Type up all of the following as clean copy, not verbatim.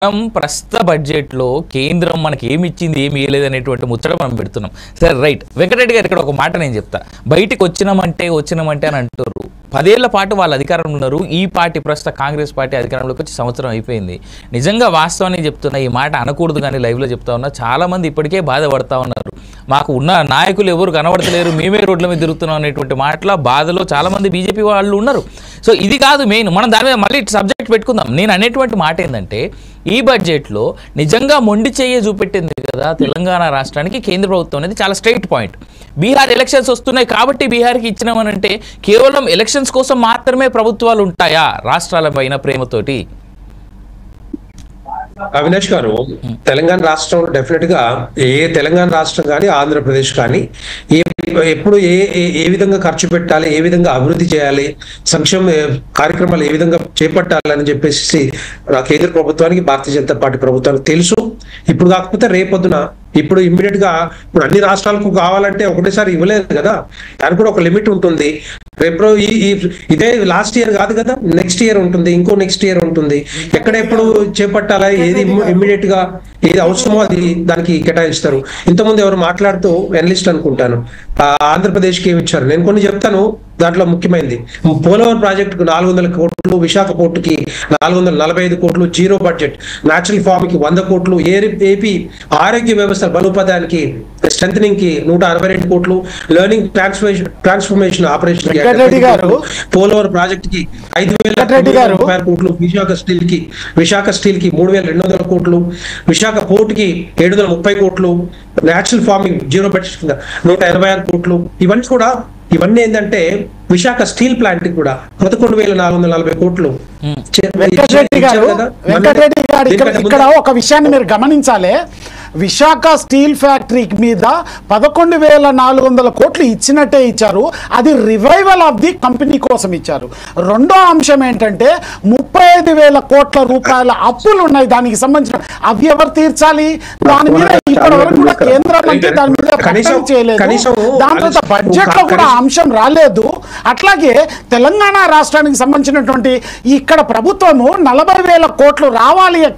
ప్రస్తుత బడ్జెట్లో కేంద్రం మనకి ఏమి ఇచ్చింది ఏమి ఇవ్వలేదు అనేటువంటి ముచ్చట మనం పెడుతున్నాం. సరే రైట్, వెంకటరెడ్డి గారు ఇక్కడ ఒక మాట నేను చెప్తా. బయటికి వచ్చినామంటే అని అంటారు. 10 ఏళ్ల పాటు వాళ్ళు అధికారంలో ఉన్నారు. ఈ పార్టీ ప్రస్తుత కాంగ్రెస్ పార్టీ అధికారంలోకి వచ్చి సంవత్సరం అయిపోయింది. నిజంగా వాస్తవాన్ని చెప్తున్నా, ఈ మాట అనకూడదు కానీ లైవ్లో చెప్తా ఉన్నా, చాలామంది ఇప్పటికే బాధపడతా ఉన్నారు. మాకు ఉన్న నాయకులు ఎవరు కనబడతలేరు, మేమే రోడ్ల మీద తిరుగుతున్నాం అనేటువంటి మాటల బాధలో చాలామంది బీజేపీ వాళ్ళు ఉన్నారు. సో ఇది కాదు మెయిన్, మనం దాని మీద మళ్ళీ సబ్జెక్ట్ పెట్టుకుందాం. నేను అనేటువంటి మాట ఏంటంటే, ఈ బడ్జెట్లో నిజంగా మొండి చెయ్యి చూపెట్టింది కదా తెలంగాణ రాష్ట్రానికి కేంద్ర ప్రభుత్వం అనేది చాలా స్ట్రైట్ పాయింట్. బీహార్ ఎలక్షన్స్ వస్తున్నాయి కాబట్టి బీహార్కి ఇచ్చినామనంటే కేవలం ఎలక్షన్స్ కోసం మాత్రమే ప్రభుత్వాలు ఉంటాయా రాష్ట్రాల పైన ప్రేమతోటి? అవినాష్ గారు, తెలంగాణ రాష్ట్రం డెఫినెట్ గా తెలంగాణ రాష్ట్రం కానీ ఆంధ్రప్రదేశ్ కానీ ఎప్పుడు ఏ విధంగా ఖర్చు పెట్టాలి, ఏ విధంగా అభివృద్ధి చేయాలి, సంక్షేమ కార్యక్రమాలు ఏ విధంగా చేపట్టాలని చెప్పేసి కేంద్ర ప్రభుత్వానికి, భారతీయ జనతా పార్టీ ప్రభుత్వానికి తెలుసు. ఇప్పుడు కాకపోతే రేపొద్దున, ఇప్పుడు ఇమ్మీడియట్ గా ఇప్పుడు అన్ని రాష్ట్రాలకు కావాలంటే ఒకటేసారి ఇవ్వలేదు కదా, దానికి కూడా ఒక లిమిట్ ఉంటుంది. రేపు ఇదే లాస్ట్ ఇయర్ కాదు కదా, నెక్స్ట్ ఇయర్ ఉంటుంది, ఇంకో నెక్స్ట్ ఇయర్ ఉంటుంది. ఎప్పుడు చేపట్టాలా, ఏది ఇమ్మీడియట్ గా ఏది అవసరమో అది దానికి కేటాయిస్తారు. ఇంతకుముందు ఎవరు మాట్లాడుతూ ఎనలిస్ట్ అనుకుంటాను ఆంధ్రప్రదేశ్కి ఏమి ఇచ్చారు, నేను కొన్ని చెప్తాను. దాంట్లో ముఖ్యమైనది పోలవరం ప్రాజెక్టుకు 400 కోట్లు, విశాఖ పోర్టుకి 445 కోట్లు, జీరో బడ్జెట్, న్యాచురల్ ఫార్మింగ్ కి 100 కోట్లు, ఏపీ ఆరోగ్య వ్యవస్థ బలోపేతానికి స్ట్రెంథనింగ్ కి 162 కోట్లు, learning transformation operation Polavaram project కి 5,000 కోట్లు, విశాఖ స్టీల్ కి 3,200 కోట్లు, విశాఖ పోర్ట్ కి 730 కోట్లు, న్యాచురల్ ఫార్మింగ్ జీరో బడ్జెట్ కింద 186 కోట్లు. ఇవన్నీ ఏంటంటే విశాఖ స్టీల్ ప్లాంట్ కి కూడా 11,440 కోట్లు. వెంకటరెడ్డి గారు ఇక్కడ ఒక విషయాన్ని మీరు గమనించాలి. విశాఖ స్టీల్ ఫ్యాక్టరీ మీద 11,400 కోట్లు ఇచ్చినట్టే ఇచ్చారు. అది రివైవల్ ఆఫ్ ది కంపెనీ కోసం ఇచ్చారు. రెండో అంశం ఏంటంటే 35,000 కోట్ల రూపాయల అప్పులు ఉన్నాయి దానికి సంబంధించిన. అవి ఎవరు తీర్చాలి? దాని మీద ఇప్పటి వరకు కూడా కేంద్ర మంత్రి దాని మీద ప్రకటన చేయలేదు. దాని తర్వాత బడ్జెట్ లో కూడా అంశం రాలేదు. అట్లాగే తెలంగాణ రాష్ట్రానికి సంబంధించినటువంటి ఇక్కడ ప్రభుత్వము 40,000 కోట్లు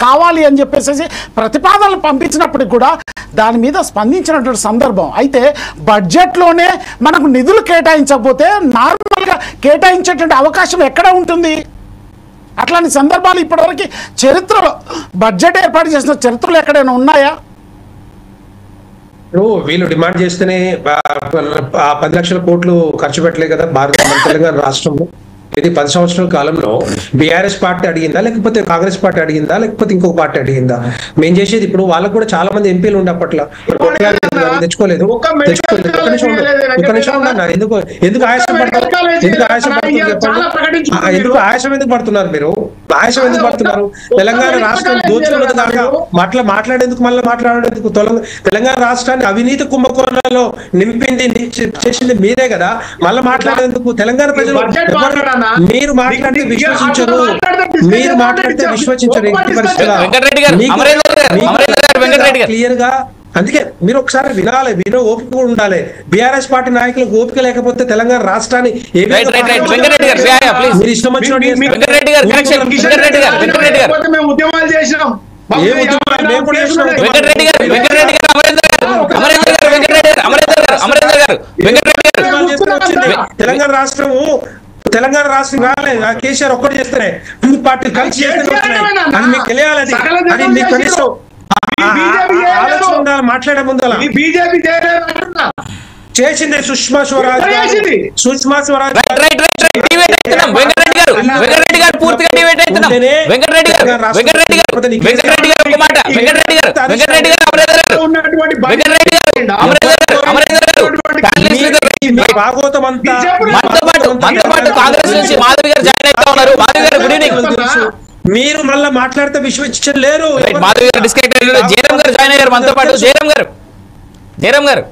కావాలి అని చెప్పేసి ప్రతిపాదనలు పంపించినప్పుడు కూడా దాని మీద స్పందించినటువంటి సందర్భం. అయితే బడ్జెట్లోనే మనకు నిధులు కేటాయించకపోతే నార్మల్గా కేటాయించేటువంటి అవకాశం ఎక్కడ ఉంటుంది? అట్లాంటి సందర్భాలు ఇప్పటివరకు చరిత్రలో బడ్జెట్ ఏర్పాటు చేసిన చరిత్రలో ఎక్కడైనా ఉన్నాయా? వీళ్ళు డిమాండ్ చేస్తేనే 10 లక్షల కోట్లు ఖర్చు పెట్టలే కదా తెలంగాణ రాష్ట్రంలో. ఇది 10 సంవత్సరాల కాలంలో బీఆర్ఎస్ పార్టీ అడిగిందా, లేకపోతే కాంగ్రెస్ పార్టీ అడిగిందా, లేకపోతే ఇంకొక పార్టీ అడిగిందా? మేము చేసేది ఇప్పుడు వాళ్ళకు కూడా చాలా మంది ఎంపీలు ఉండే అప్పట్లో తెచ్చుకోలేదు. ఎందుకు ఆయాసం ఎందుకు పడుతున్నారు మీరు? ఆయాసం ఎందుకు పడుతున్నారు? తెలంగాణ రాష్ట్రం దోచుకున్నది దాకా మాట్లాడేందుకు, మళ్ళీ మాట్లాడేందుకు? తెలంగాణ రాష్ట్రాన్ని అవినీతి కుంభకోణాల్లో నింపింది చేసింది మీరే కదా, మళ్ళీ మాట్లాడేందుకు? తెలంగాణ ప్రజలు మీరు మాట్లాడితే విశ్వసించరు, క్లియర్ గా. అందుకే మీరు ఒకసారి వినాలి, ఓపిక కూడా ఉండాలి. బీఆర్ఎస్ పార్టీ నాయకులకు ఓపిక లేకపోతే తెలంగాణ రాష్ట్రాన్ని ఇష్టం తెలంగాణ రాష్ట్రము రాలే. కేసీఆర్ ఒక్కటి చేస్తేనే రెండు పార్టీలు కలిసి అని మీకు తెలియాలి. అది మీకు కనీసం ఆలోచన ఉండాలి. మాట్లాడే ముందు బీజేపీ చేసింది సుష్మా స్వరాజ్ భాగవతం అంతా మీరు మళ్ళీ మాట్లాడితే విశ్వసించలేరు. మాధవి గారు డిస్కనెక్ట్ అయ్యారు. జయరాం గారు జాయిన్ అయ్యారు మనతో పాటు. జయరాం గారు